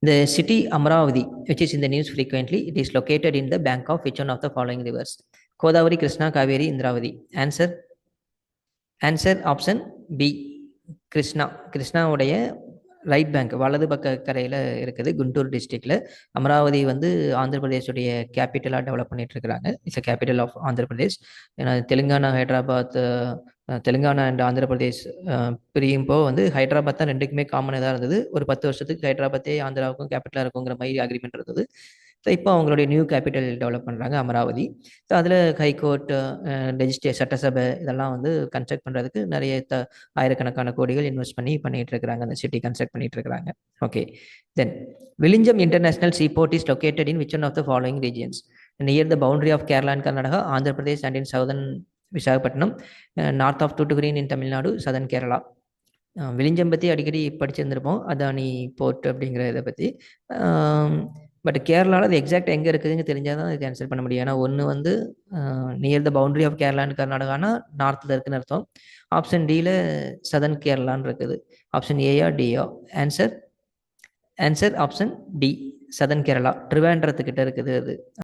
The city Amravati, which is in the news frequently, it is located in the bank of which one of the following rivers? Godavari, Krishna, Kaveri, Indravati. Answer option B. Krishna. கிருஷ்ணாவுடைய right bank வலது பக்க கரையில் இருக்குது, குண்டூர் டிஸ்ட்ரிக்டில். அமராவதி வந்து Andhra பிரதேஷுடைய கேபிட்டலாக develop பண்ணிட்டு இருக்கிறாங்க. It's capital of Andhra Pradesh. ஏன்னா தெலுங்கானா, ஹைதராபாத், தெலுங்கானா அண்ட் ஆந்திர பிரதேஷ் பிரியும்போ வந்து ஹைதராபாத் தான் ரெண்டுக்குமே காமனாக தான் இருந்தது. ஒரு 10 வருஷத்துக்கு ஹைதராபாத்தே ஆந்திராவுக்கும் கேபிட்டலாக இருக்குங்கிற மாதிரி அக்ரிமெண்ட் இருந்தது. ஸோ இப்போ அவங்களுடைய நியூ கேபிட்டல் டெவலப் பண்ணுறாங்க, அமராவதி. ஸோ அதில் ஹைகோர்ட், சட்டசபை இதெல்லாம் வந்து கன்ஸ்ட்ரக்ட் பண்ணுறதுக்கு நிறைய ஆயிரக்கணக்கான கோடிகள் இன்வெஸ்ட் பண்ணிட்டு இருக்கிறாங்க, அந்த சிட்டி கன்ஸ்ட்ரக்ட் பண்ணிட்டு இருக்கிறாங்க. Okay, then Vizhinjam international seaport is located in which one of the following regions? Near the boundary of Kerala and Karnataka, Andhra Pradesh and in southern Visakhapatnam, north of Thoothukudi in Tamil Nadu, southern Kerala. Vizhinjam பற்றி அடிக்கடி படிச்சிருந்திருப்போம், அதானி போர்ட் அப்படிங்கிற இதை பற்றி. பட் கேரளாவில் அது எக்ஸாக்ட் எங்கே இருக்குதுன்னு தெரிஞ்சால் தான் இதுக்கு ஆன்சர் பண்ண முடியும். ஏன்னா ஒன்று வந்து near the boundary of Kerala and கர்நாடகானா நார்த்தில் இருக்குன்னு அர்த்தம். ஆப்ஷன் டியில் சதர்ன் கேரளான்னு இருக்குது. ஆப்ஷன் ஏயா டியா? Answer option D, southern Kerala. ட்ரிவாண்ட்ரத்துக்கிட்ட இருக்குது அது.